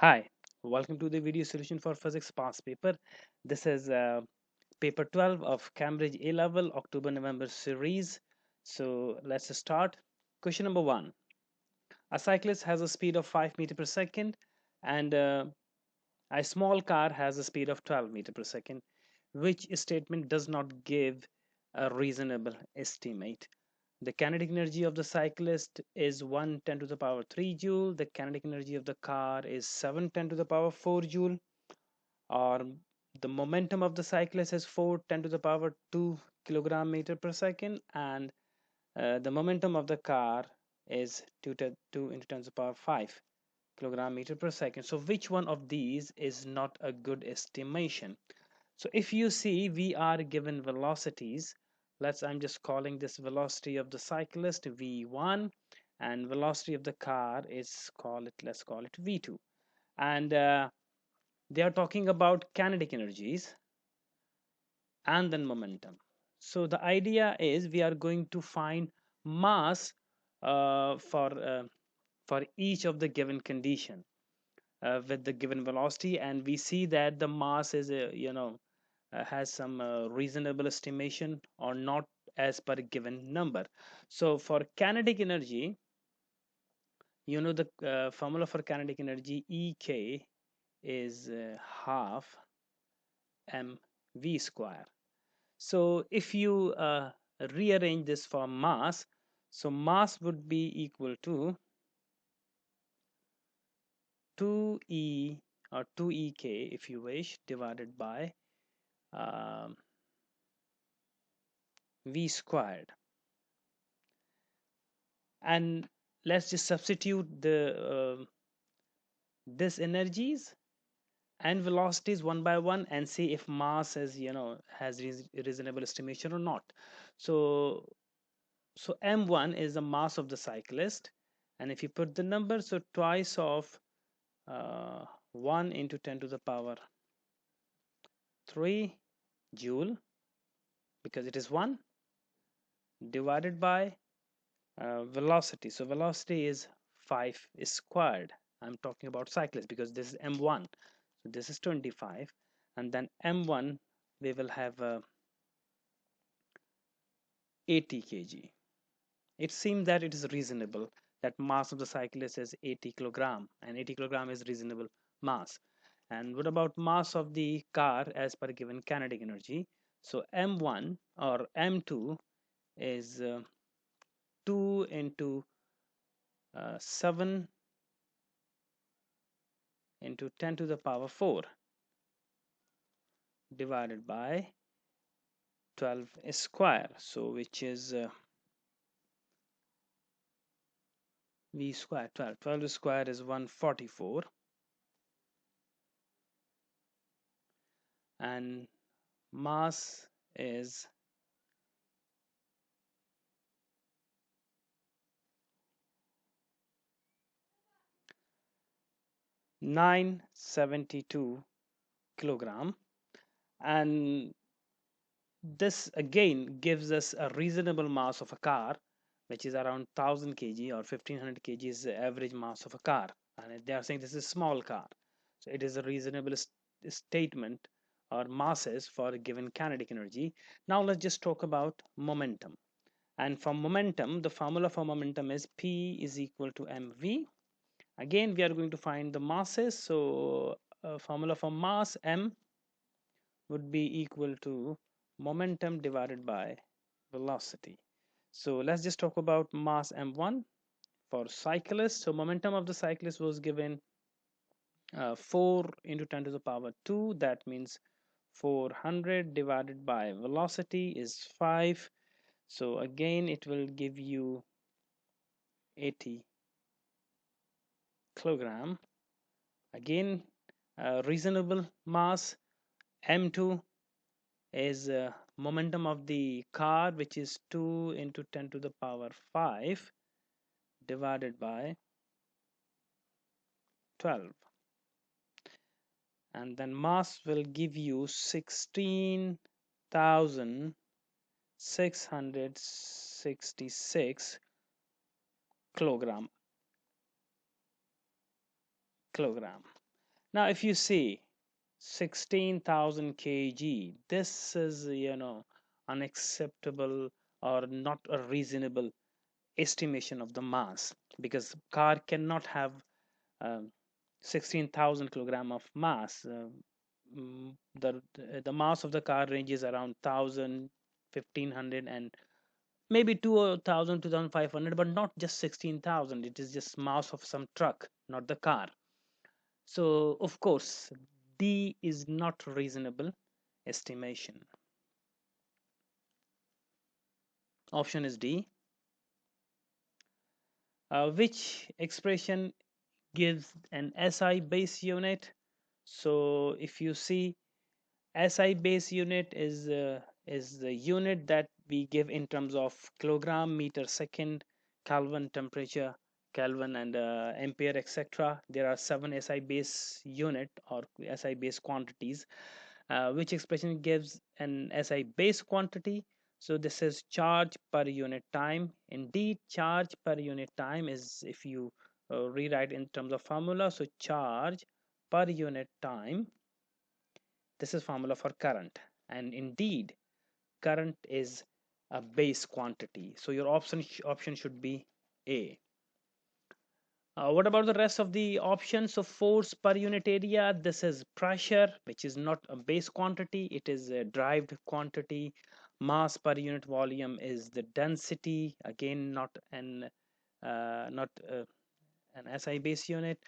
Hi, welcome to the video solution for physics past paper. This is paper 12 of Cambridge A level October November series. So let's start. Question number 1. A cyclist has a speed of 5 meter per second and a small car has a speed of 12 meter per second. Which statement does not give a reasonable estimate? The kinetic energy of the cyclist is 1 10 to the power 3 joule. The kinetic energy of the car is 7 10 to the power 4 joule. Or the momentum of the cyclist is 4 10 to the power 2 kilogram meter per second. And the momentum of the car is 2 into 10 to the power 5 kilogram meter per second. So which one of these is not a good estimation? So if you see, we are given velocities. I'm just calling this velocity of the cyclist v1, and velocity of the car is let's call it v2. And they are talking about kinetic energies and then momentum. So the idea is we are going to find mass uh, for uh, for each of the given condition with the given velocity, and we see that the mass is has some reasonable estimation or not as per a given number. So for kinetic energy, the formula for kinetic energy ek is half mv square. So if you rearrange this for mass, so mass would be equal to 2e or 2ek if you wish, divided by um, v squared. And let's just substitute the this energies and velocities one by one and see if mass has reasonable estimation or not. So so m1 is the mass of the cyclist, and if you put the number, so twice of 1 into 10 to the power 3 joule, because it is 1, divided by velocity. So velocity is 5 squared. I'm talking about cyclist because this is m1, so this is 25, and then m1 we will have 80 kg. It seems that it is reasonable that mass of the cyclist is 80 kilogram, and 80 kilogram is reasonable mass. And what about mass of the car as per given kinetic energy? So m1 or m2 is 2 into 7 into 10 to the power 4 divided by 12 square, so which is v square. 12 square is 144, and mass is 972 kilogram. And this again gives us a reasonable mass of a car, which is around 1000 kg or 1500 kg is the average mass of a car, and they are saying this is a small car, so it is a reasonable statement or masses for a given kinetic energy. Now let's just talk about momentum. And for momentum, the formula for momentum is p is equal to mv. Again we are going to find the masses, so formula for mass m would be equal to momentum divided by velocity. So let's just talk about mass m1 for cyclist. So momentum of the cyclist was given 4 into 10 to the power 2. That means 400 divided by velocity is 5. So again it will give you 80 kilogram. Again reasonable mass. M2 is momentum of the car, which is 2 into 10 to the power 5 divided by 12, and then mass will give you 16,666 kilogram. Now, if you see 16,000 kg, this is, unacceptable or not a reasonable estimation of the mass, because car cannot have um, 16,000 kilogram of mass. The mass of the car ranges around 1,000, 1,500, and maybe 2,000, 2,500, but not just 16,000. It is just mass of some truck, not the car. So, of course, D is not reasonable estimation. Option is D. Which expression gives an SI base unit? So, if you see, SI base unit is the unit that we give in terms of kilogram, meter, second, Kelvin, temperature, Kelvin, and ampere, etc. There are 7 SI base unit or SI base quantities. Which expression gives an SI base quantity? So this is charge per unit time. Indeed, charge per unit time is, if you rewrite in terms of formula, so charge per unit time, this is formula for current, and indeed current is a base quantity, so your option should be A. What about the rest of the options? So force per unit area, this is pressure, which is not a base quantity, it is a derived quantity. Mass per unit volume is the density, again not an SI base unit.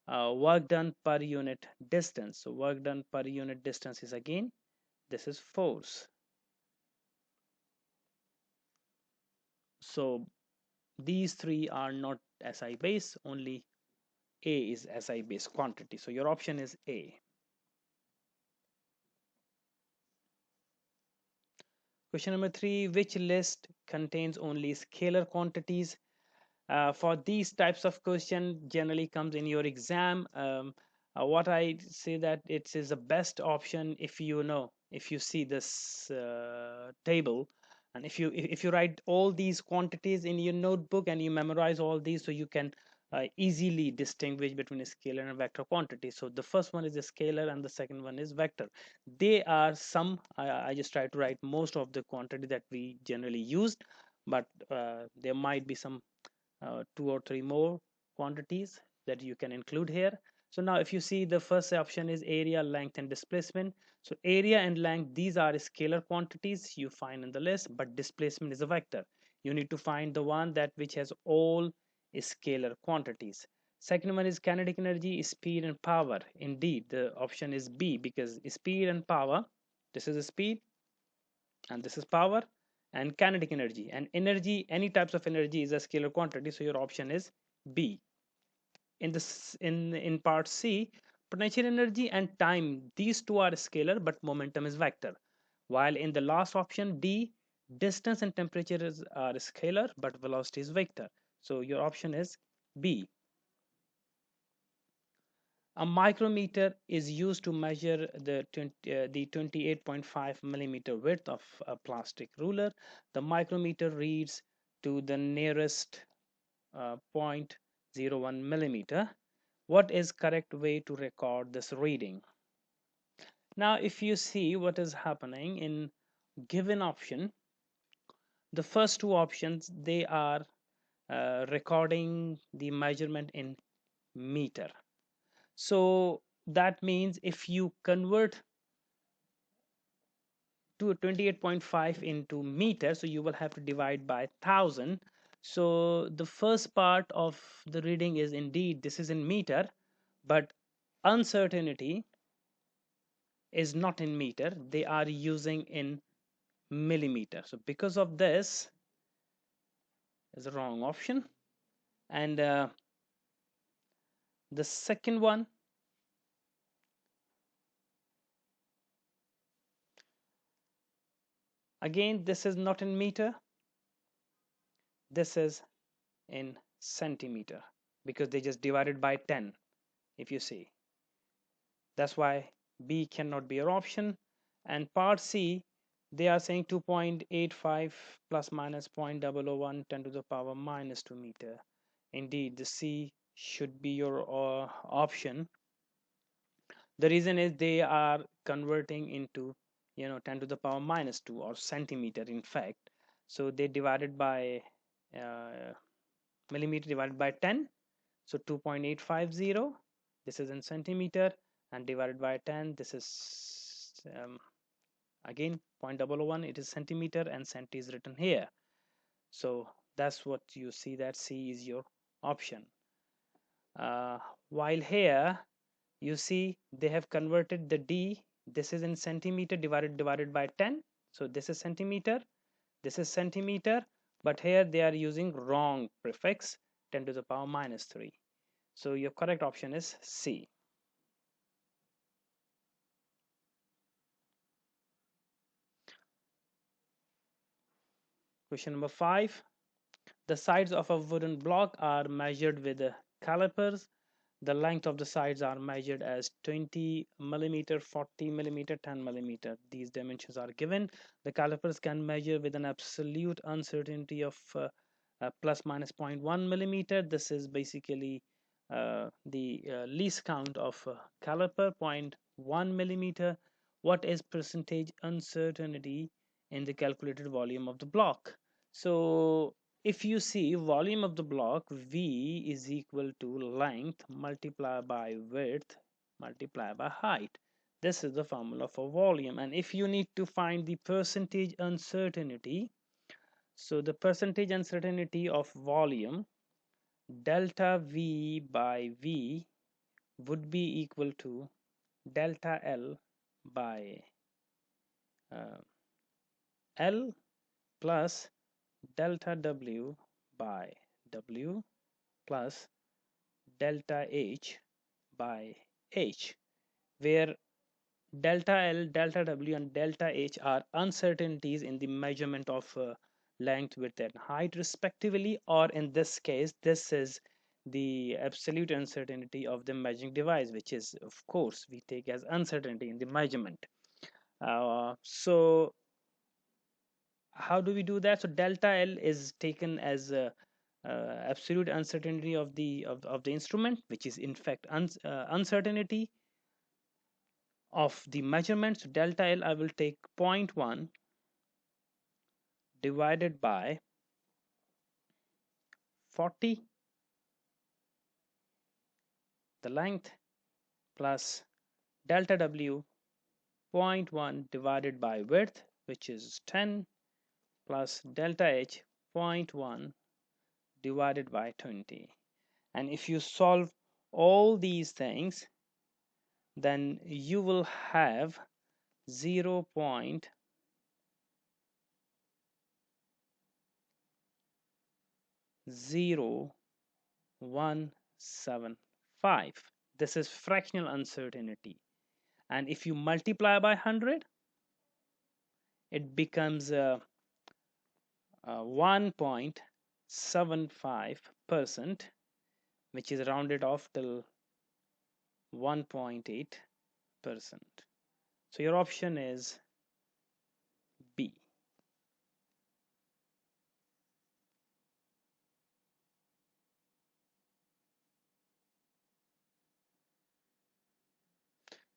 Work done per unit distance, so work done per unit distance is, again, this is force. So these three are not SI base, only A is SI base quantity. So your option is A. Question number 3, which list contains only scalar quantities? For these types of question generally comes in your exam. What I say that it is the best option if if you see this table, and if you write all these quantities in your notebook and you memorize all these, so you can easily distinguish between a scalar and vector quantity. So the first one is a scalar and the second one is vector. They are some, I just try to write most of the quantity that we generally used, but there might be some 2 or 3 more quantities that you can include here. So now if you see, the first option is area, length, and displacement. So area and length, these are scalar quantities you find in the list, but displacement is a vector. You need to find the one that which has all scalar quantities. Second one is kinetic energy, speed, and power. Indeed, the option is B, because speed and power, this is speed and this is power, and kinetic energy, and energy, any types of energy is a scalar quantity, so your option is B. In this, in part C, potential energy and time, these two are scalar but momentum is vector, while in the last option D, distance and temperature are scalar but velocity is vector, so your option is B. A micrometer is used to measure the 28.5 millimeter width of a plastic ruler. The micrometer reads to the nearest zero point zero 0.01 millimeter. What is correct way to record this reading? Now, if you see what is happening in given option, the first two options, they are recording the measurement in meter. So that means if you convert to 28.5 into meter, so you will have to divide by 1000. So the first part of the reading is, indeed this is in meter, but uncertainty is not in meter, they are using in millimeter. So because of this is a wrong option. And the second one, again this is not in meter, this is in centimeter, because they just divided by 10. If you see, that's why B cannot be your option. And part C, they are saying 2.85 plus minus 0.001 10 to the power minus 2 meter. Indeed, the C should be your option. The reason is they are converting into 10 to the power minus 2 or centimeter in fact. So they divided by uh, millimeter divided by 10, so 2.850, this is in centimeter, and divided by 10, this is again 0.001, it is centimeter, and centi is written here. So that's what you see, that C is your option. While here you see they have converted the D, this is in centimeter, divided by 10, so this is centimeter, this is centimeter, but here they are using wrong prefix, 10 to the power minus 3. So your correct option is C. Question number 5. The sides of a wooden block are measured with calipers. The length of the sides are measured as 20 millimeter, 40 millimeter, 10 millimeter. These dimensions are given. The calipers can measure with an absolute uncertainty of plus minus 0.1 millimeter. This is basically the least count of caliper, 0.1 millimeter. What is percentage uncertainty in the calculated volume of the block? So if you see volume of the block, V is equal to length multiplied by width multiplied by height. This is the formula for volume. And if you need to find the percentage uncertainty, so the percentage uncertainty of volume, delta V by V would be equal to delta L by uh, L plus delta W by W plus delta H by H, where delta L, delta W, and delta H are uncertainties in the measurement of length, width, and height respectively, or in this case, this is the absolute uncertainty of the measuring device, which is, of course, we take as uncertainty in the measurement. So how do we do that? So delta L is taken as absolute uncertainty of the instrument, which is in fact uncertainty of the measurement. So delta L, I will take 0.1 divided by 40, the length, plus delta W, 0.1 divided by width, which is 10, plus delta H, 0.1 divided by 20. And if you solve all these things, then you will have 0.0175. This is fractional uncertainty. And if you multiply by 100, it becomes 1.75%, which is rounded off till 1.8%. So your option is B.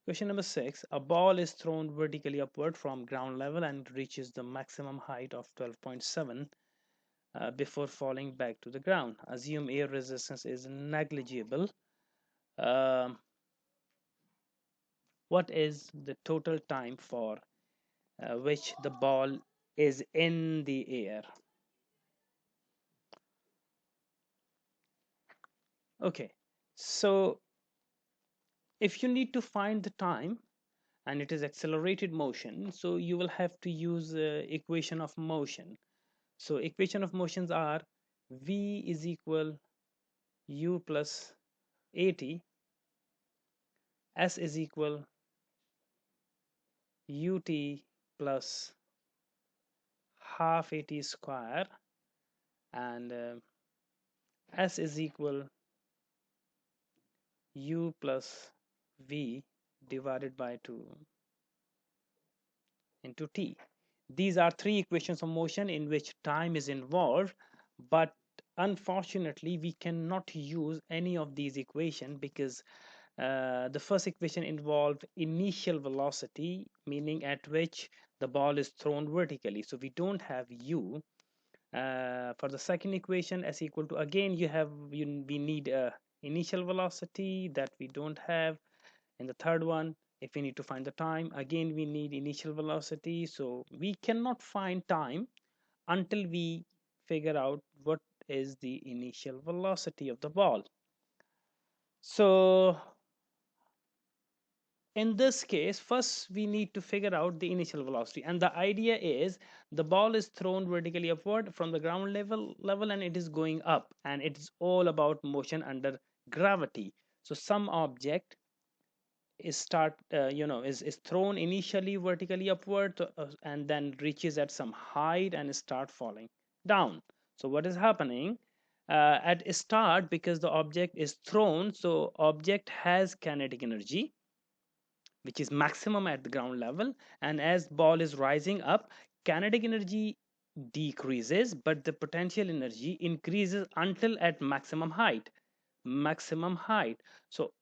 Question number 6. A ball is thrown vertically upward from ground level and reaches the maximum height of 12.7 before falling back to the ground. Assume air resistance is negligible. Um, what is the total time for which the ball is in the air? Okay, so if you need to find the time and it is accelerated motion, so you will have to use equation of motion. So equation of motions are V is equal U plus AT, S is equal UT plus half AT square, and S is equal U plus V divided by 2 into T. These are three equations of motion in which time is involved, but unfortunately we cannot use any of these equations because The first equation involved initial velocity, meaning at which the ball is thrown vertically. So we don't have u. For the second equation, s equal to, again we need initial velocity that we don't have. And the third one, if we need to find the time, again we need initial velocity. So we cannot find time until we figure out what is the initial velocity of the ball. So in this case, first we need to figure out the initial velocity, and the idea is the ball is thrown vertically upward from the ground level and it is going up, and it's all about motion under gravity. So some object is is thrown initially vertically upward, and then reaches at some height and start falling down. So what is happening at start, because the object is thrown, so object has kinetic energy which is maximum at the ground level, and as ball is rising up, kinetic energy decreases but the potential energy increases until at maximum height. So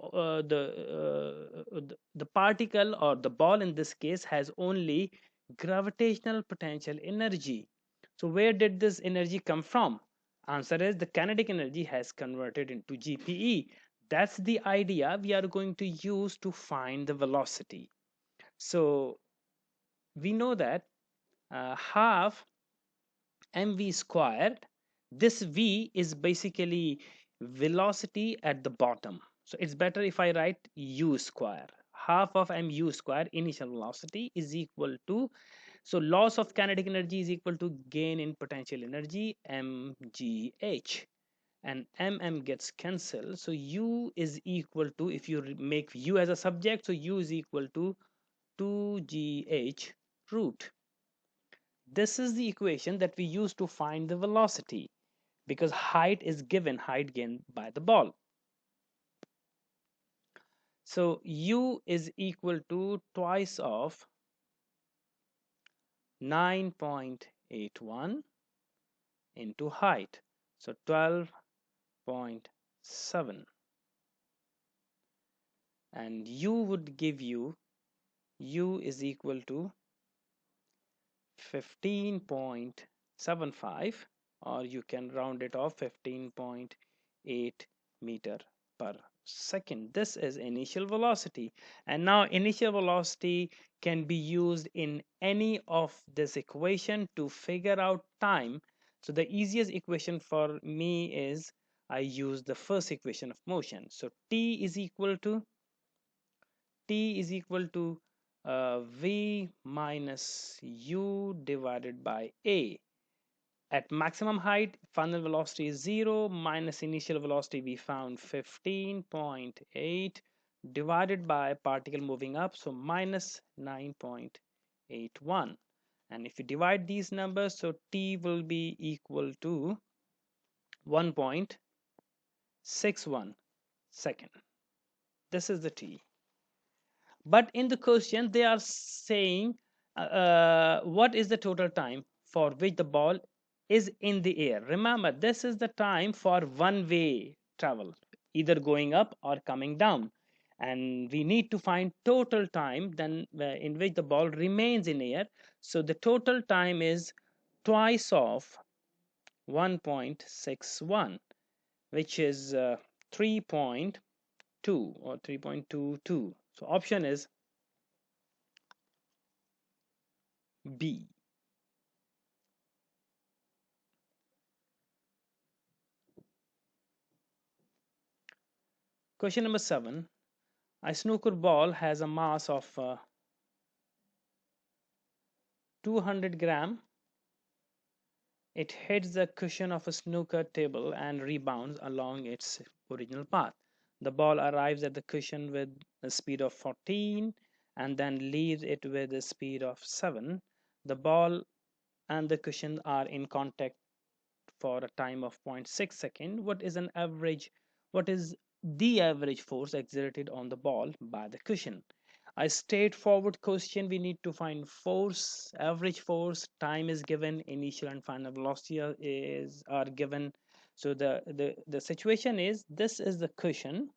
the particle or the ball in this case has only gravitational potential energy. So where did this energy come from? Answer is the kinetic energy has converted into GPE. That's the idea we are going to use to find the velocity. So we know that half mv squared, this v is basically velocity at the bottom. So it's better if I write u square. Half of mu square initial velocity is equal to, so loss of kinetic energy is equal to gain in potential energy, mgh, and gets cancelled. So u is equal to, if you make u as a subject, so u is equal to 2gh root. This is the equation that we use to find the velocity, because height is given, height gained by the ball. So u is equal to twice of 9.81 into height, so 12.7, and u would give you, u is equal to 15.75, or you can round it off, 15.8 meter per second. This is initial velocity, and now initial velocity can be used in any of this equation to figure out time. So the easiest equation for me is I use the first equation of motion. So T is equal to v minus u divided by a. At maximum height, final velocity is 0 minus initial velocity we found 15.8 divided by particle moving up, so minus 9.81. And if you divide these numbers, so t will be equal to 1.61 second. This is the t. But in the question they are saying what is the total time for which the ball is in the air. Remember, this is the time for one way travel, either going up or coming down, and we need to find total time then in which the ball remains in air. So the total time is twice of 1.61, which is 3.2 or 3.22. So option is B. Question number 7. A snooker ball has a mass of 200 gram. It hits the cushion of a snooker table and rebounds along its original path. The ball arrives at the cushion with a speed of 14 and then leaves it with a speed of 7. The ball and the cushion are in contact for a time of 0.6 second. What is the average force exerted on the ball by the cushion? A straightforward question. We need to find force, average force, time is given, initial and final velocity are given. So the situation is, this is the cushion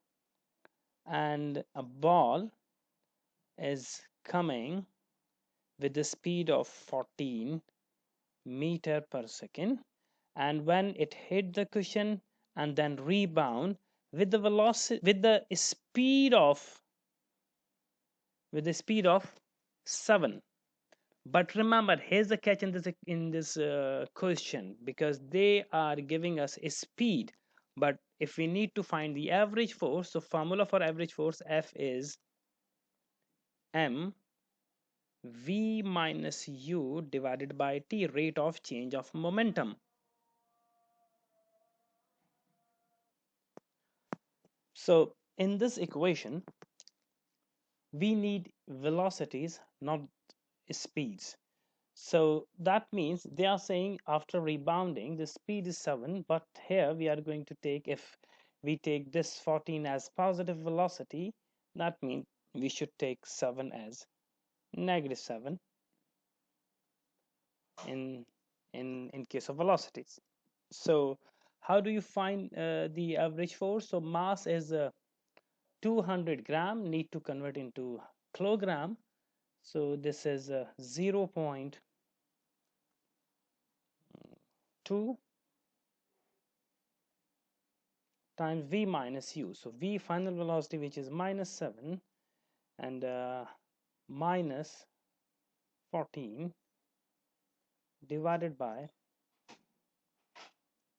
and a ball is coming with the speed of 14 meter per second, and when it hit the cushion and then rebound with the velocity with the speed of 7. But remember, here's the catch in this question, because they are giving us a speed, but if we need to find the average force, so formula for average force, F is m v minus u divided by t, rate of change of momentum. So in this equation we need velocities, not speeds. So that means they are saying after rebounding the speed is 7, but here we are going to take, if we take this 14 as positive velocity, that means we should take 7 as negative 7 in case of velocities. So how do you find the average force? So mass is 200 gram, need to convert into kilogram. So this is 0.2 times v minus u. So v final velocity, which is minus 7, and minus 14 divided by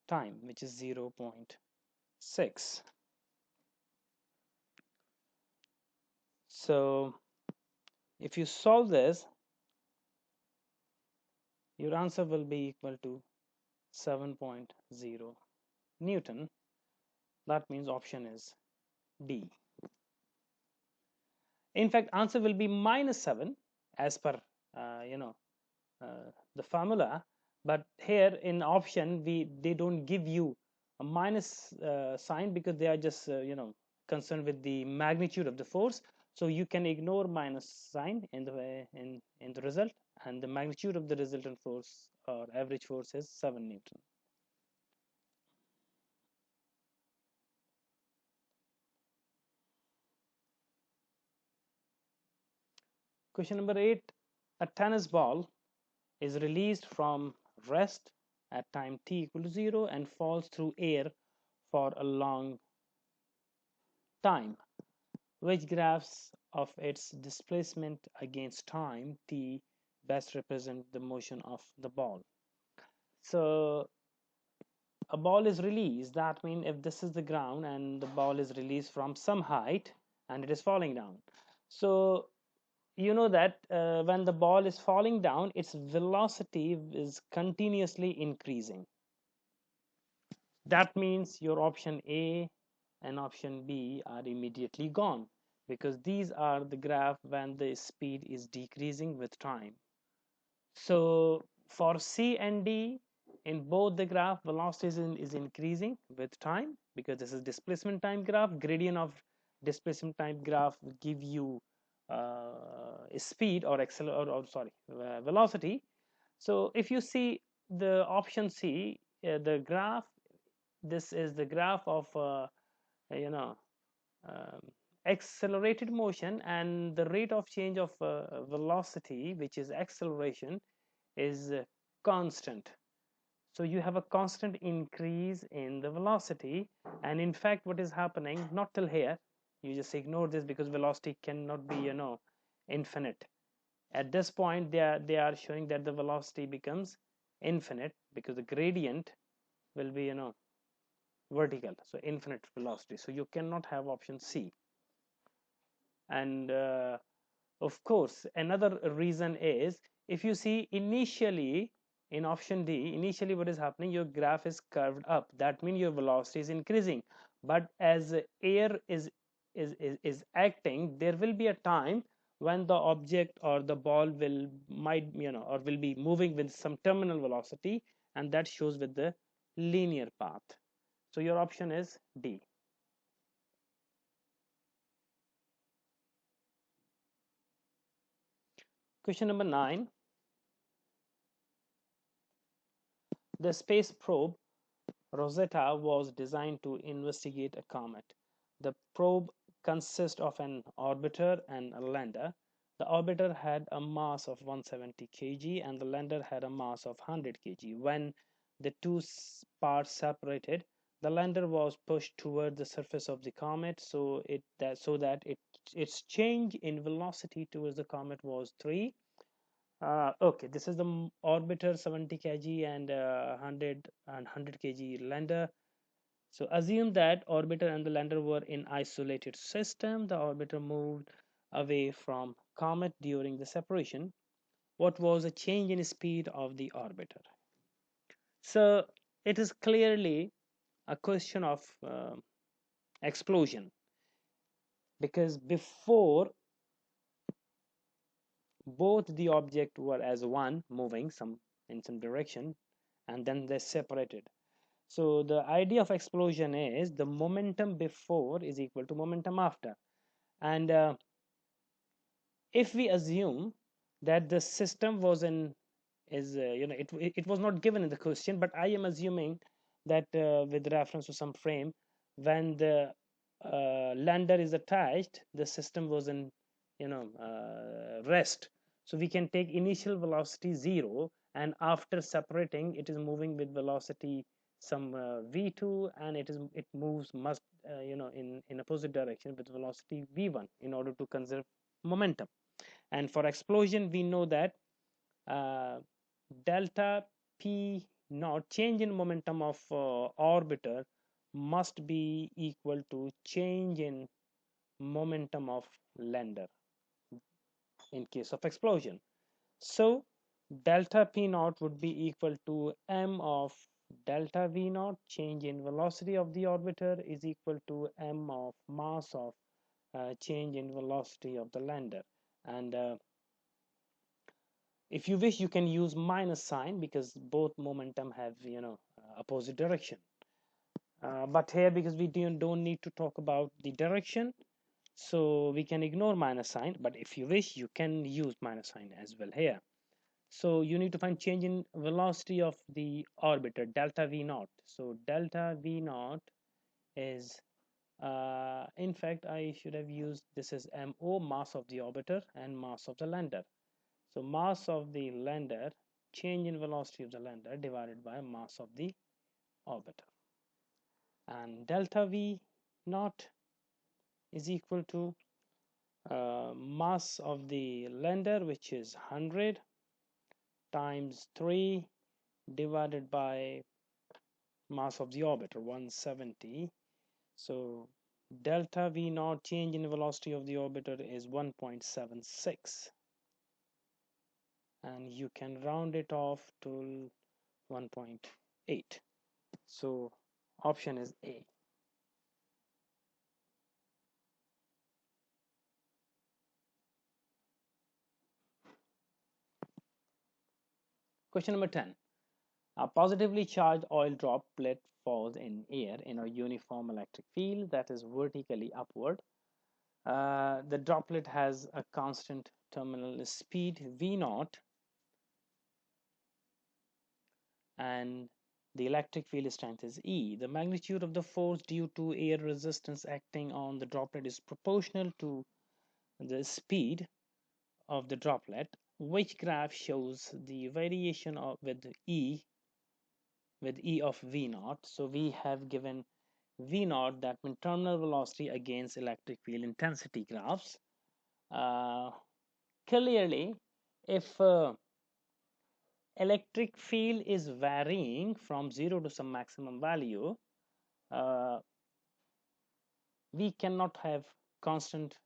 time, which is 0.6. So if you solve this, your answer will be equal to 7.0 Newton. That means option is D. In fact, answer will be minus 7 as per the formula, but here in option they don't give you a minus sign, because they are just concerned with the magnitude of the force. So you can ignore minus sign in the result, and the magnitude of the resultant force or average force is 7 Newton. Question number 8. A tennis ball is released from rest at time t equal to 0 and falls through air for a long time. Which graphs of its displacement against time t best represent the motion of the ball? So a ball is released, that means if this is the ground and the ball is released from some height and it is falling down, so you know that when the ball is falling down, its velocity is continuously increasing. That means your option A and option B are immediately gone, because these are the graph when the speed is decreasing with time. So for C and D, in both the graph, velocity is increasing with time, because this is displacement time graph. Gradient of displacement time graph will give you speed or velocity. So if you see the option C, the graph, this is the graph of you know um, accelerated motion, and the rate of change of velocity, which is acceleration, is constant. So you have a constant increase in the velocity, and in fact what is happening, not till here, you just ignore this because velocity cannot be infinite. At this point they are showing that the velocity becomes infinite, because the gradient will be vertical, so infinite velocity, so you cannot have option C. And of course another reason is, if you see initially in option D, initially what is happening, your graph is curved up, that means your velocity is increasing, but as air is acting, there will be a time when the object or the ball will be moving with some terminal velocity, and that shows with the linear path. So your option is D. Question number 9. The space probe Rosetta was designed to investigate a comet. The probe consists of an orbiter and a lander. The orbiter had a mass of 170 kg and the lander had a mass of 100 kg. When the two parts separated, the lander was pushed toward the surface of the comet, so that its change in velocity towards the comet was 3. Okay, this is the orbiter 70 kg and 100 kg lander. So assume that orbiter and the lander were in isolated system. The orbiter moved away from comet during the separation. What was the change in speed of the orbiter? So it is clearly a question of explosion, because before both the object were as one moving in some direction, and then they separated. So the idea of explosion is the momentum before is equal to momentum after. And if we assume that the system was in is it was not given in the question, but I am assuming that with reference to some frame, when the lander is attached, the system was in rest. So we can take initial velocity 0, and after separating it is moving with velocity some v2, and it moves must in opposite direction with velocity v1 in order to conserve momentum. And for explosion we know that uh, delta p naught, change in momentum of orbiter, must be equal to change in momentum of lander in case of explosion. So delta p naught would be equal to m of delta v naught, change in velocity of the orbiter, is equal to m of mass of change in velocity of the lander. And if you wish, you can use minus sign because both momentum have opposite direction. But here, because we don't need to talk about the direction, so we can ignore minus sign. But if you wish, you can use minus sign as well here. So you need to find change in velocity of the orbiter, delta v naught. So delta v naught is in fact I should have used this as mo, mass of the orbiter, and mass of the lander. So mass of the lander, change in velocity of the lander divided by mass of the orbiter. And delta V naught is equal to mass of the lander, which is 100 times 3 divided by mass of the orbiter, 170. So delta V naught, change in velocity of the orbiter, is 1.76. And you can round it off to 1.8. So option is A. Question number 10. A positively charged oil droplet falls in air in a uniform electric field that is vertically upward. The droplet has a constant terminal speed V naught, and the electric field strength is E. The magnitude of the force due to air resistance acting on the droplet is proportional to the speed of the droplet. Which graph shows the variation with E of V naught? So we have given V naught, that means terminal velocity against electric field intensity graphs. Clearly, if electric field is varying from 0 to some maximum value, uh, we cannot have constant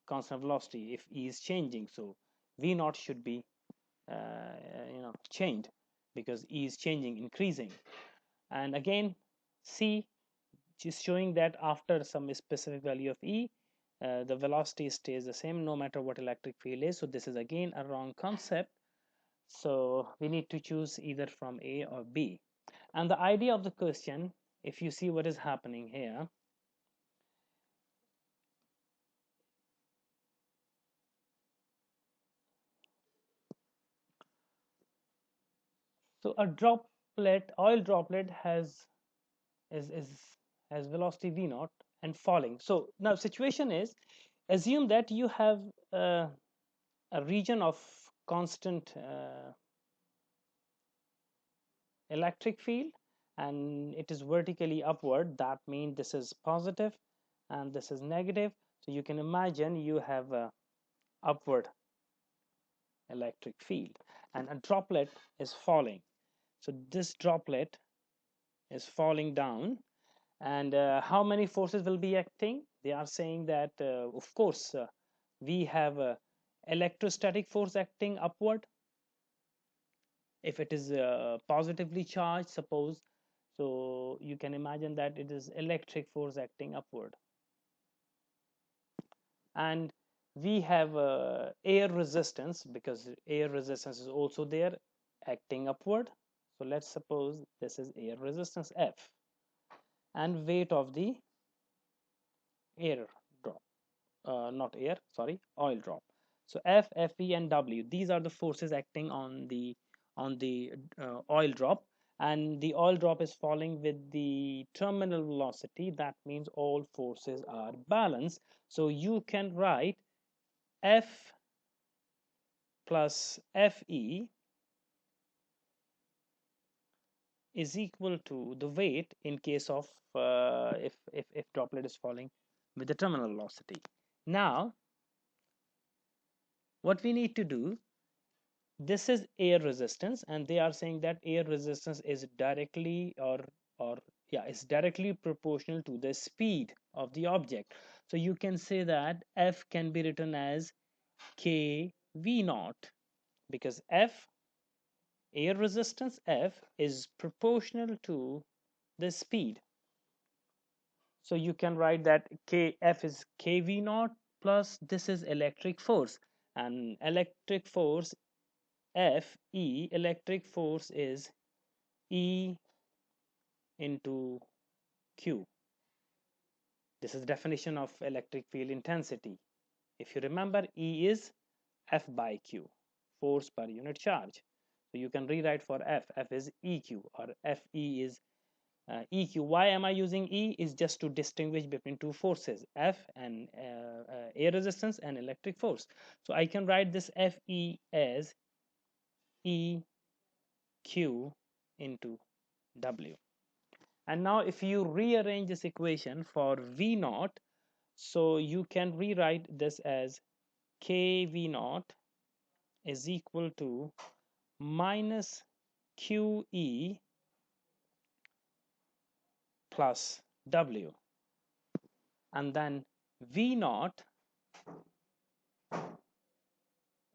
constant velocity if E is changing. So V naught should be changed because E is changing, increasing. And again, C is showing that after some specific value of E, the velocity stays the same no matter what electric field is. So this is again a wrong concept. So we need to choose either from A or B. And the idea of the question, if you see what is happening here, so a oil droplet has is has velocity v naught, and falling. So now situation is, assume that you have a region of constant electric field and it is vertically upward. That means this is positive and this is negative. So you can imagine you have a upward electric field and a droplet is falling. So this droplet is falling down, and how many forces will be acting? They are saying that of course we have a electrostatic force acting upward if it is positively charged, suppose. So you can imagine that it is electric force acting upward, and we have air resistance, because air resistance is also there acting upward. So let's suppose this is air resistance F, and weight of the air drop, not air, sorry, oil drop. So F, Fe, and W, these are the forces acting on the oil drop, and the oil drop is falling with the terminal velocity. That means all forces are balanced. So you can write F plus Fe is equal to the weight in case of if droplet is falling with the terminal velocity. Now what we need to do, this is air resistance, and they are saying that air resistance is directly or yeah, it's directly proportional to the speed of the object. So you can say that F can be written as k v naught, because F, air resistance F, is proportional to the speed. So you can write that kf is kv naught plus this is electric force, and electric force Fe, electric force is E into Q. This is definition of electric field intensity. If you remember, E is F by Q, force per unit charge. So you can rewrite for F is EQ, or Fe is EQ. Why am I using E? Is just to distinguish between two forces, F and air resistance and electric force. So I can write this Fe as EQ into W. And now if you rearrange this equation for V naught, so you can rewrite this as KV naught is equal to minus QE plus W, and then V naught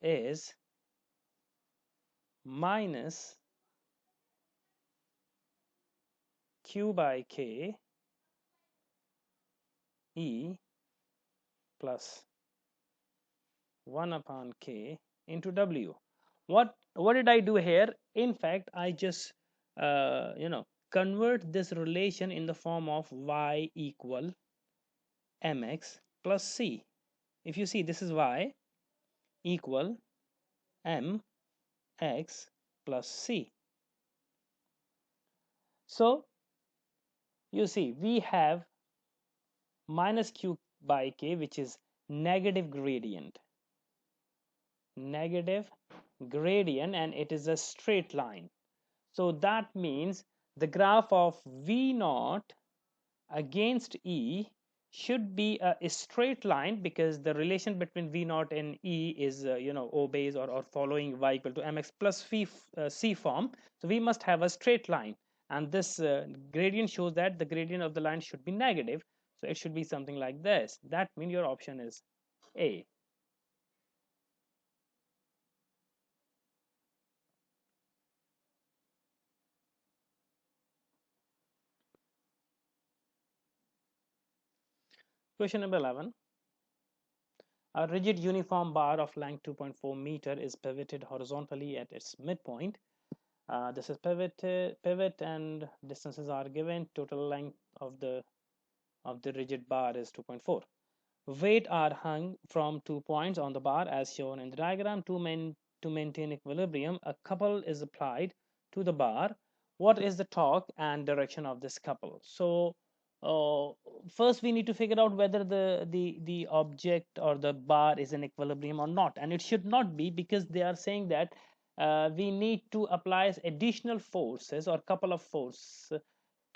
is minus Q by K E plus 1 upon K into W. What did I do here? In fact, I just convert this relation in the form of y equal mx plus c. If you see, this is y equal mx plus c. So you see, we have minus q by k, which is negative gradient, and it is a straight line. So that means the graph of V naught against E should be a straight line, because the relation between V naught and E is obeys or following y equal to mx plus c form. So we must have a straight line, and this gradient shows that the gradient of the line should be negative. So it should be something like this. That means your option is A. Question number 11. A rigid uniform bar of length 2.4 meter is pivoted horizontally at its midpoint. This is pivot and distances are given. Total length of the rigid bar is 2.4. Weight are hung from 2 points on the bar as shown in the diagram. To maintain equilibrium, a couple is applied to the bar. What is the torque and direction of this couple? So uh, first we need to figure out whether the object or the bar is in equilibrium or not, and it should not be, because they are saying that we need to apply additional forces or couple of forces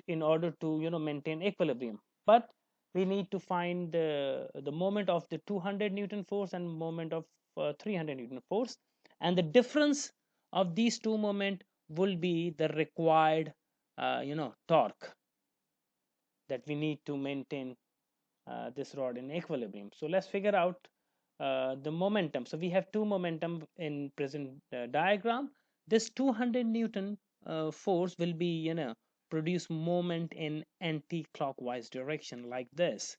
in order to maintain equilibrium. But we need to find the moment of the 200 newton force and moment of 300 newton force, and the difference of these two moment will be the required torque that we need to maintain this rod in equilibrium. So let's figure out the momentum. So we have two momentum in present diagram. This 200 newton force will be produce moment in anti-clockwise direction like this,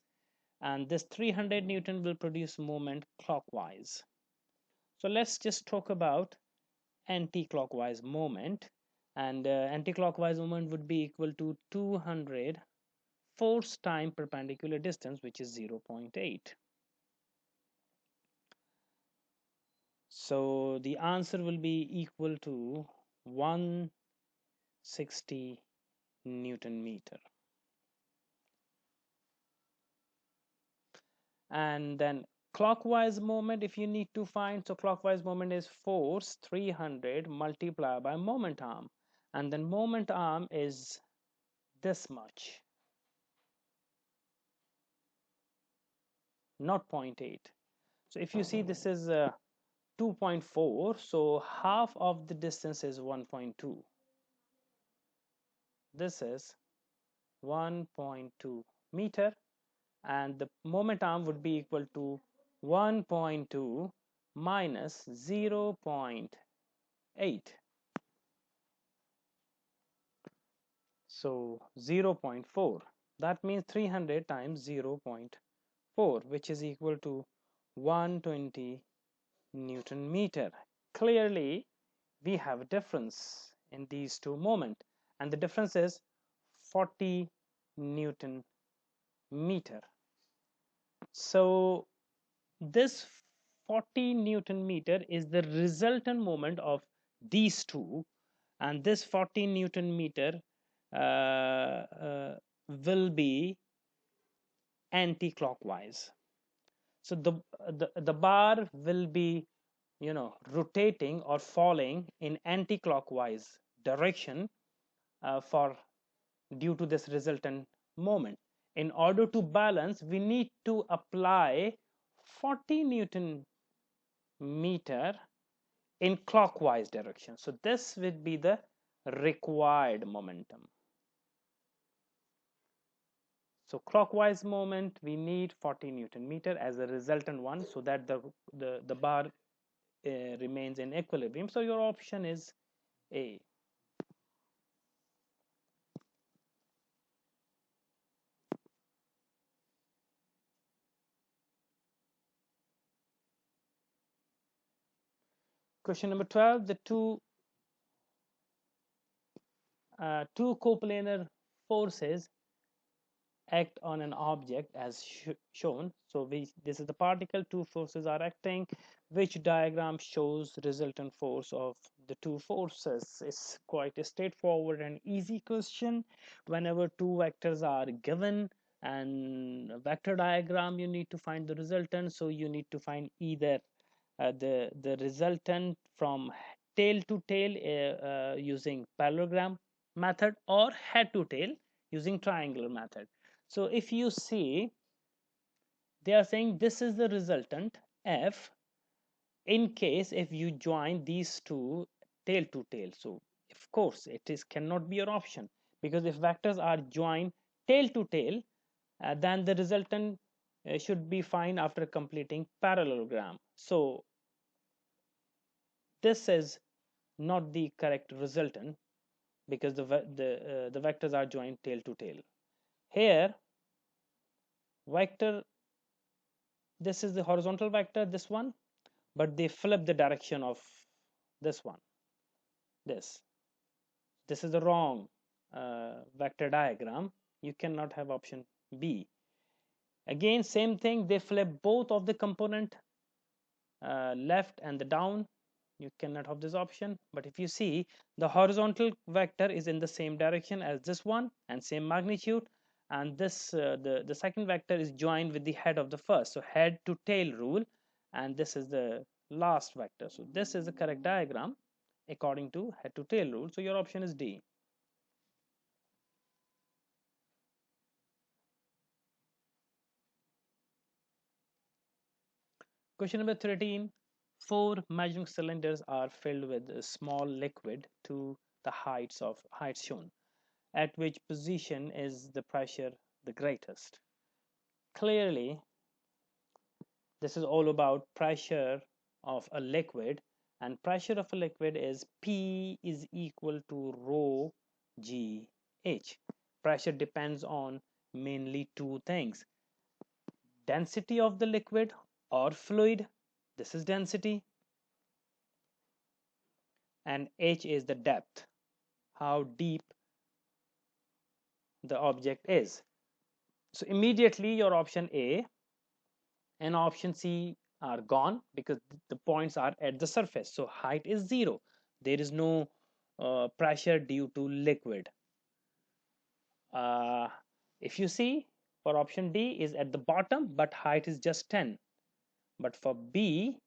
and this 300 newton will produce moment clockwise. So let's just talk about anti-clockwise moment, and anti-clockwise moment would be equal to 200 force time perpendicular distance, which is 0.8. So the answer will be equal to 160 Newton meter. And then clockwise moment, if you need to find, so clockwise moment is force 300 multiplied by moment arm, and then moment arm is this much, not 0.8. So if you see, this is 2.4, so half of the distance is 1.2. This is 1.2 meter, and the moment arm would be equal to 1.2 minus 0.8. So 0.4, that means 300 times 0.4, which is equal to 120 Newton meter. Clearly we have a difference in these two moments, and the difference is 40 Newton meter. So this 40 Newton meter is the resultant moment of these two, and this 40 Newton meter will be anti-clockwise. So the bar will be rotating or falling in anti-clockwise direction for due to this resultant moment. In order to balance, we need to apply 40 Newton meter in clockwise direction. So this would be the required momentum. So clockwise moment, we need 40 Newton meter as a resultant one, so that the bar remains in equilibrium. So your option is A. Question number 12, the two coplanar forces act on an object as shown. So this is the particle, two forces are acting. Which diagram shows resultant force of the two forces? It's quite a straightforward and easy question. Whenever two vectors are given and a vector diagram, you need to find the resultant. So you need to find either the resultant from tail to tail using parallelogram method, or head to tail using triangular method. So if you see, they are saying this is the resultant F in case if you join these two tail to tail. So of course it is cannot be your option, because if vectors are joined tail to tail, then the resultant should be fine after completing parallelogram. So this is not the correct resultant, because the vectors are joined tail to tail. Here vector, this is the horizontal vector, this one, but they flip the direction of this one. This is the wrong vector diagram. You cannot have option B. Again same thing, they flip both of the component, left and the down. You cannot have this option. But if you see, the horizontal vector is in the same direction as this one and same magnitude, and this the second vector is joined with the head of the first, so head to tail rule, and this is the last vector. So this is the correct diagram according to head to tail rule. So your option is D. Question number 13. Four measuring cylinders are filled with a small liquid to the heights shown. At which position is the pressure the greatest? Clearly, this is all about pressure of a liquid, and pressure of a liquid is P is equal to rho g h. Pressure depends on mainly two things: density of the liquid or fluid, this is density, and h is the depth, how deep the object is. So immediately your option A and option C are gone because the points are at the surface. So height is 0. There is no pressure due to liquid. Uh, if you see, for option D is at the bottom, but height is just 10. But for B,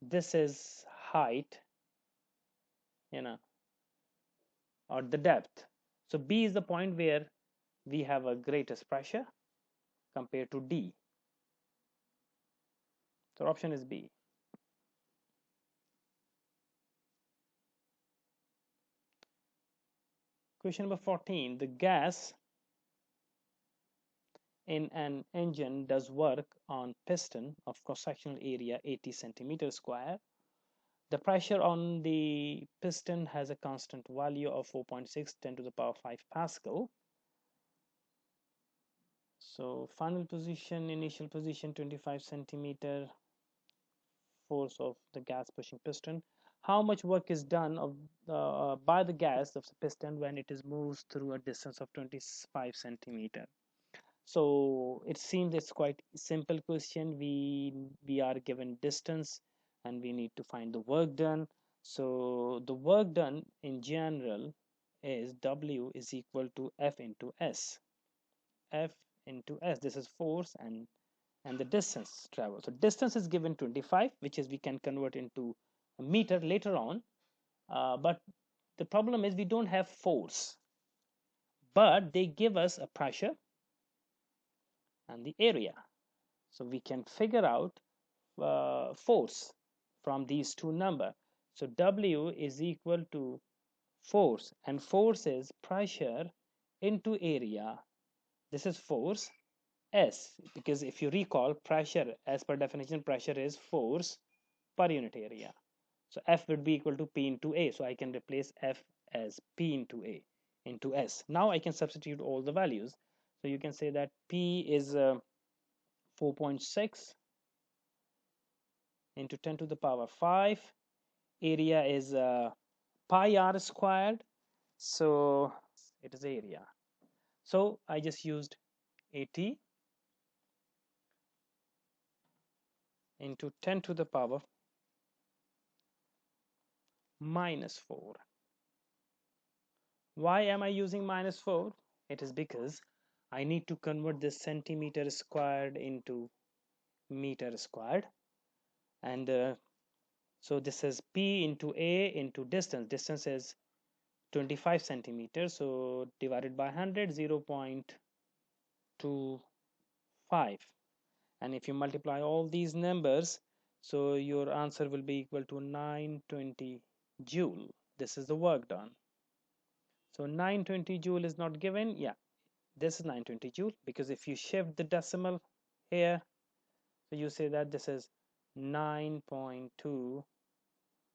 this is height, you know, or the depth. So B is the point where we have a greatest pressure compared to D. So option is B. Question number 14. The gas in an engine does work on piston of cross-sectional area 80 centimeter square. The pressure on the piston has a constant value of 4.6 10 to the power 5 Pascal. So final position, initial position 25 centimeter, force of the gas pushing piston. How much work is done by the gas of the piston when it is moves through a distance of 25 centimeter? So it seems it's quite simple question. We are given distance and we need to find the work done. So the work done in general is W is equal to F into S. F into S, this is force and the distance traveled. So distance is given 25, which is we can convert into a meter later on. But the problem is we don't have force, but they give us a pressure and the area. So we can figure out force from these two numbers. So W is equal to force, and force is pressure into area. This is force S, because if you recall, pressure as per definition, pressure is force per unit area. So F would be equal to P into A. So I can replace F as P into A into S. Now I can substitute all the values. So you can say that P is 4.6 into 10 to the power 5. Area is pi r squared. So it is area. So I just used 80 into 10 to the power minus 4. Why am I using minus 4? It is because I need to convert this centimeter squared into meter squared. And so this is P into A into distance. Distance is 25 centimeters. So divided by 100, 0.25. And if you multiply all these numbers, so your answer will be equal to 920 joule. This is the work done. So 920 joule is not given. Yeah, this is 920 joule, because if you shift the decimal here, so you say that this is 9.2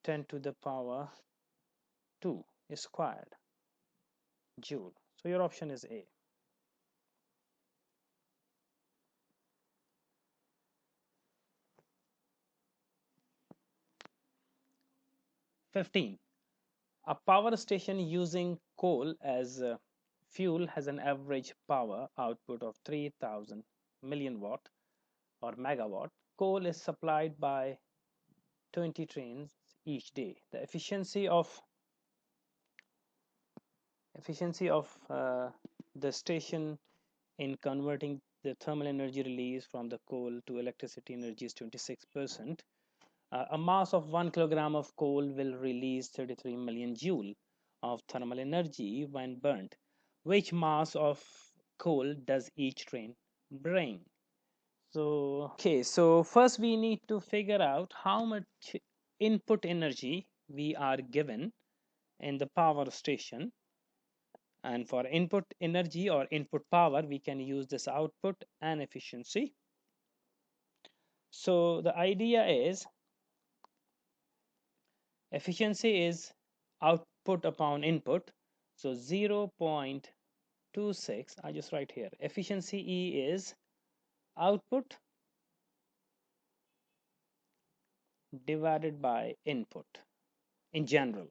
10 to the power 2 squared joule. So your option is A. 15. A power station using coal as fuel has an average power output of 3000 million watt or megawatt. Coal is supplied by 20 trains each day. The efficiency of Efficiency of the station in converting the thermal energy released from the coal to electricity energy is 26%. A mass of 1 kilogram of coal will release 33 million joule of thermal energy when burnt. Which mass of coal does each train bring? So first we need to figure out how much input energy we are given in the power station, and for input energy or input power we can use this output and efficiency. So the idea is efficiency is output upon input, so 0.26, I just write here efficiency E is output divided by input in general.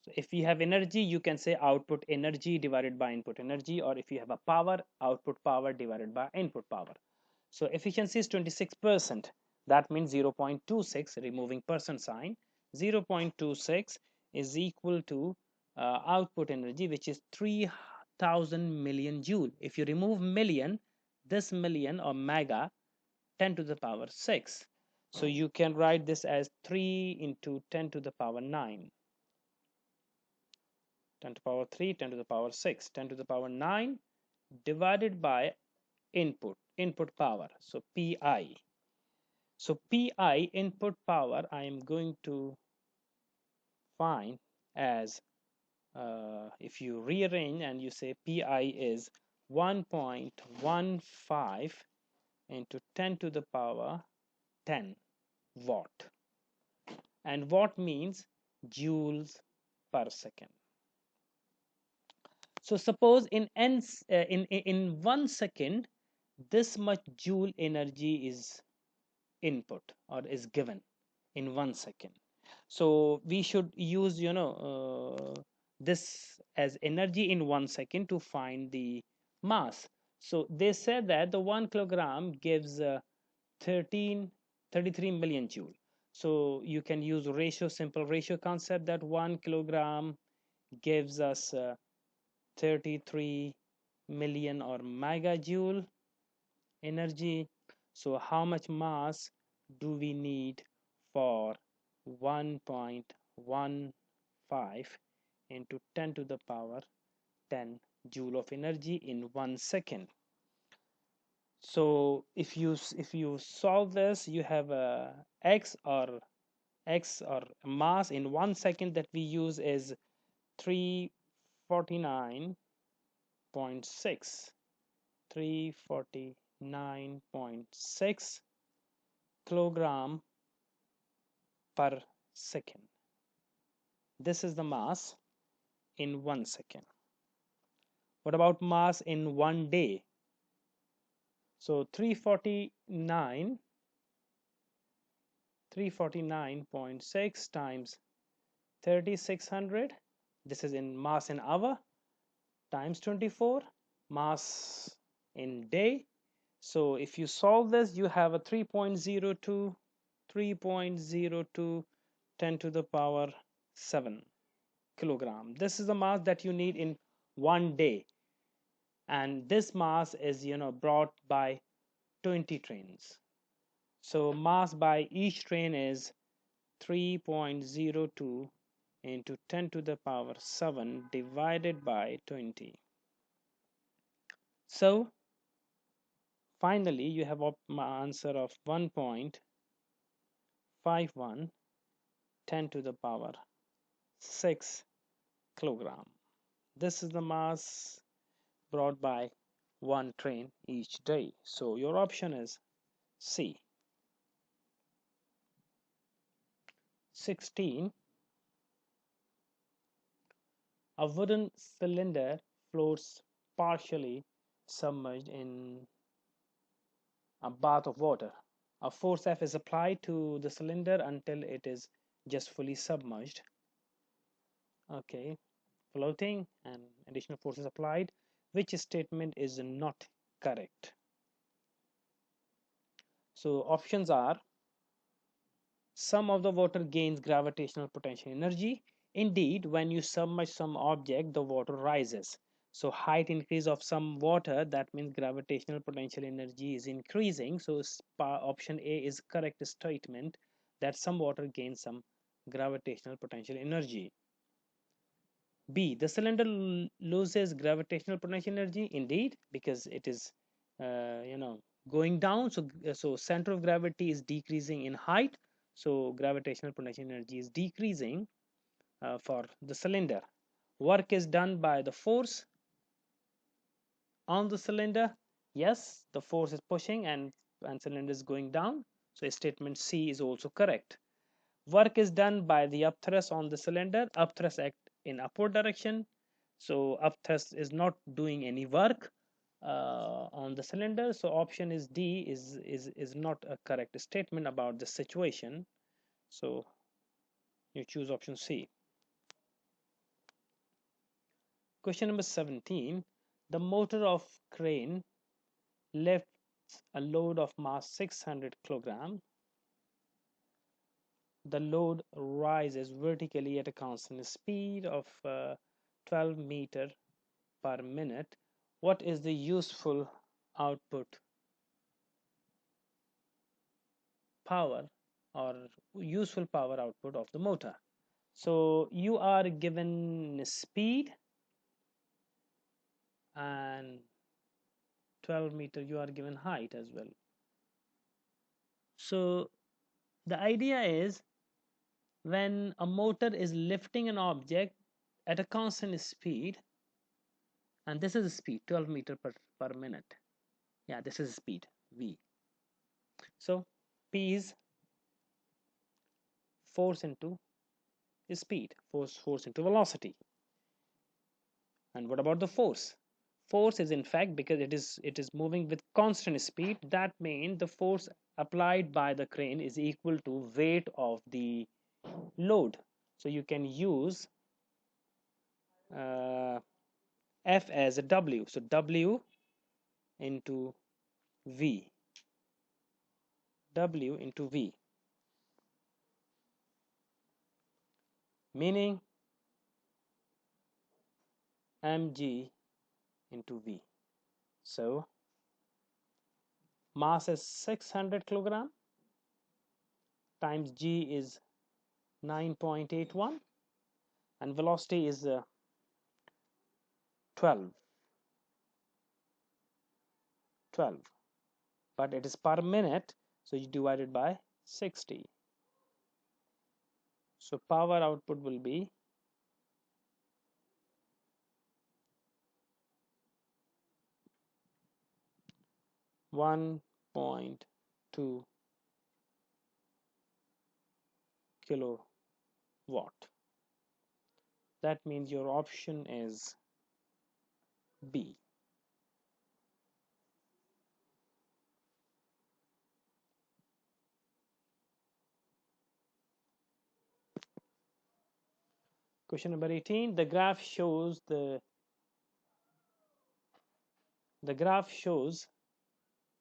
So if you have energy, you can say output energy divided by input energy, or if you have a power, output power divided by input power. So efficiency is 26%. That means 0.26, removing percent sign, 0.26 is equal to output energy, which is 3000 million joule. If you remove million, this million or mega, 10 to the power 6. So you can write this as 3 into 10 to the power 9. 10 to the power 3, 10 to the power 6, 10 to the power 9 divided by input power, so pi. So pi input power I am going to find as, if you rearrange and you say pi is 1.15 into 10 to the power 10 watt, and watt means joules per second. So suppose in 1 second this much joule energy is input or is given in 1 second. So we should use this as energy in 1 second to find the mass. So they said that the 1 kilogram gives 33 million joule. So you can use simple ratio concept, that 1 kilogram gives us 33 million or megajoule energy. So how much mass do we need for 1.15 into 10 to the power 10 joule of energy in 1 second? So if you solve this, you have a x or mass in 1 second that we use is 349.6 349.6 kilogram per second. This is the mass in 1 second. What about mass in 1 day? So 349.6 times 3600, this is in mass in hour, times 24, mass in day. So if you solve this, you have a 3.02 10 to the power 7 kilogram. This is the mass that you need in 1 day, and this mass is brought by 20 trains. So mass by each train is 3.02 into 10 to the power 7 divided by 20. So finally you have my answer of 1.51 10 to the power 6 kilogram. This is the mass brought by one train each day. So your option is C. 16. A wooden cylinder floats partially submerged in a bath of water. A force F is applied to the cylinder until it is just fully submerged. Okay, floating and additional force is applied. Which statement is not correct? So options are: some of the water gains gravitational potential energy, Indeed, when you submerge some object, the water rises. So height increase of some water, that means gravitational potential energy is increasing. So option A is correct statement that some water gains some gravitational potential energy. B, the cylinder loses gravitational potential energy. Indeed, because it is, going down. So center of gravity is decreasing in height. So gravitational potential energy is decreasing for the cylinder. Work is done by the force on the cylinder. Yes, the force is pushing and cylinder is going down. So statement C is also correct. Work is done by the upthrust on the cylinder. Upthrust act in upward direction. So upthrust is not doing any work on the cylinder. So option is D is not a correct statement about the situation. So you choose option C. Question number 17. The motor of crane lifts a load of mass 600 kilogram. The load rises vertically at a constant speed of 12 meter per minute. What is the useful output power or useful power output of the motor? So you are given speed and 12 meter, you are given height as well. So the idea is when a motor is lifting an object at a constant speed, and this is speed 12 meter per minute. Yeah, this is speed V. So P is force into speed, force into velocity. And what about the force? Force is in fact, because it is moving with constant speed, that means the force applied by the crane is equal to weight of the load. So you can use F as a W. So W into V. W into V. Meaning mg into V. So mass is 600 kilogram times g is 9.81 and velocity is 12, but it is per minute, so you divide it by 60. So power output will be 1.2 kilowatt. That means your option is B. Question number 18. The graph shows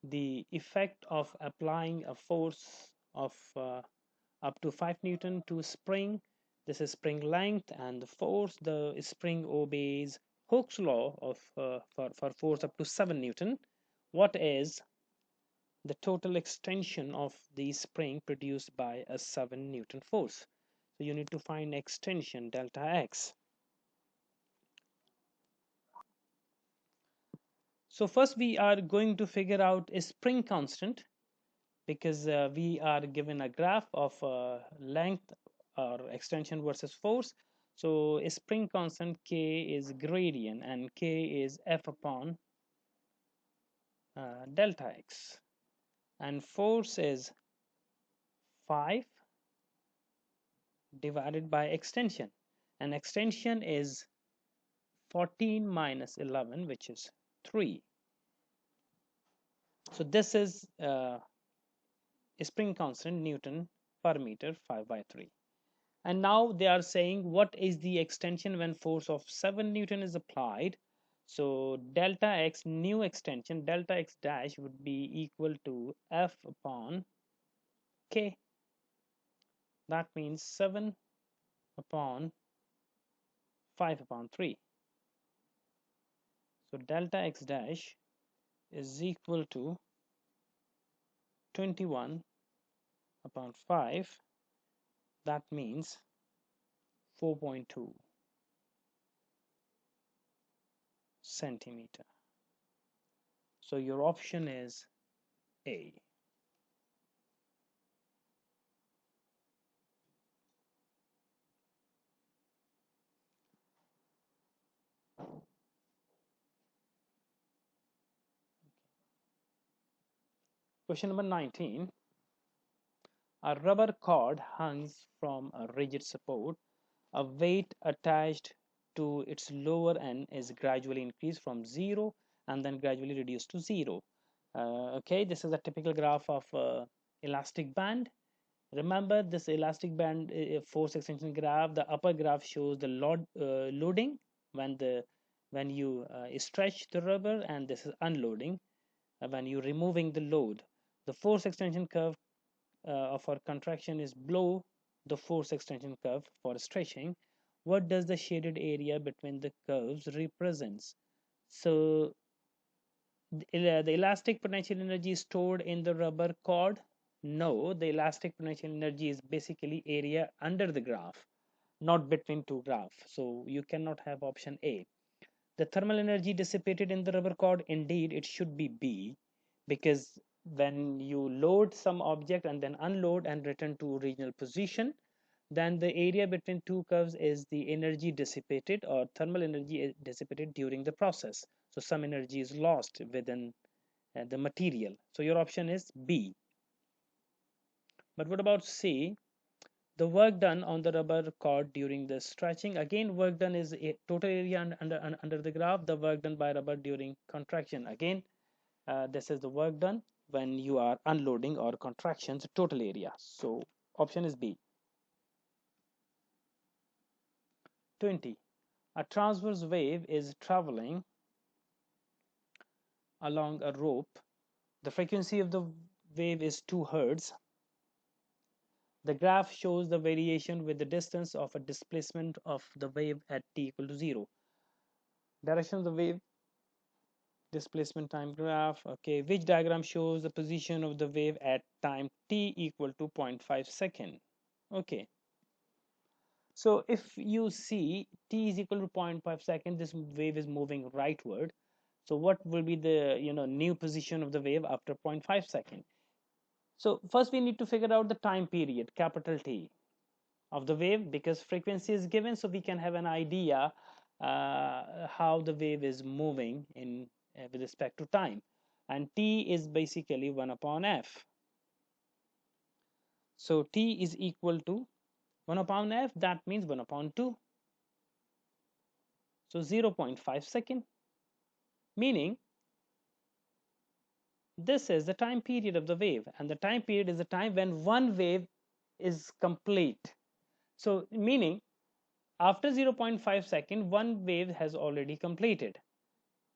the effect of applying a force of up to 5 Newton to spring. This is spring length and the force. The spring obeys Hooke's law of for force up to 7 Newton. What is the total extension of the spring produced by a 7 Newton force? So you need to find extension delta x. So first we are going to figure out a spring constant, because we are given a graph of length or extension versus force. So a spring constant K is gradient and K is F upon delta x, and force is 5 divided by extension, and extension is 14 minus 11, which is 3. So this is a spring constant Newton per meter 5 by 3. And now they are saying what is the extension when force of 7 Newton is applied. So delta x, new extension delta x dash would be equal to F upon K. That means 7 upon 5 upon 3. So delta x dash is equal to 21 upon 5. That means 4.2 centimeter. So your option is A. Question number 19. A rubber cord hangs from a rigid support. A weight attached to its lower end is gradually increased from 0 and then gradually reduced to 0. Okay, this is a typical graph of elastic band. Remember this elastic band force extension graph. The upper graph shows the loading when you stretch the rubber, and this is unloading when you're removing the load. The force extension curve of our contraction is below the force extension curve for stretching. What does the shaded area between the curves represents? So the elastic potential energy is stored in the rubber cord. No, the elastic potential energy is basically area under the graph, not between two graphs. So you cannot have option A. The thermal energy dissipated in the rubber cord, indeed it should be B, because when you load some object and then unload and return to original position, then the area between two curves is the energy dissipated, or thermal energy dissipated during the process. So some energy is lost within the material. So your option is B. But what about C? The work done on the rubber cord during the stretching. Again, work done is a total area under the graph. The work done by rubber during contraction. Again, this is the work done when you are unloading or contractions, total area. So option is B. 20. A transverse wave is traveling along a rope. The frequency of the wave is 2 Hertz. The graph shows the variation with the distance of a displacement of the wave at t equal to 0. Direction of the wave, displacement time graph. Okay, which diagram shows the position of the wave at time t equal to 0.5 second? Okay, so if you see t is equal to 0.5 second, this wave is moving rightward. So what will be the new position of the wave after 0.5 second? So first we need to figure out the time period, capital T, of the wave, because frequency is given, so we can have an idea how the wave is moving in with respect to time. And T is basically 1 upon F. So T is equal to 1 upon F, that means 1 upon 2. So 0.5 second, meaning this is the time period of the wave, and the time period is the time when one wave is complete. So meaning after 0.5 second, one wave has already completed.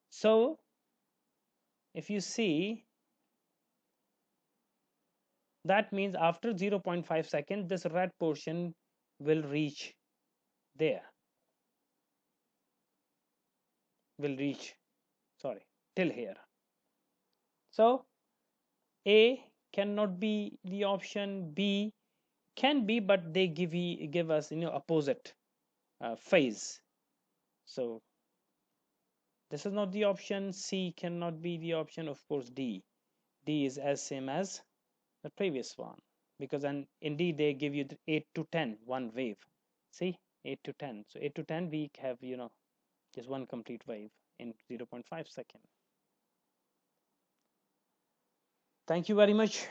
So if you see, that means after 0.5 second, this red portion will reach there, till here. So A cannot be the option, B can be, but they give us opposite phase. So this is not the option. C cannot be the option. Of course, D is as same as the previous one, because and indeed they give you 8 to 10 one wave. See, 8 to 10. So 8 to 10 we have just one complete wave in 0.5 second. Thank you very much,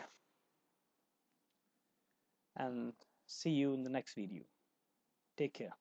and see you in the next video. Take care.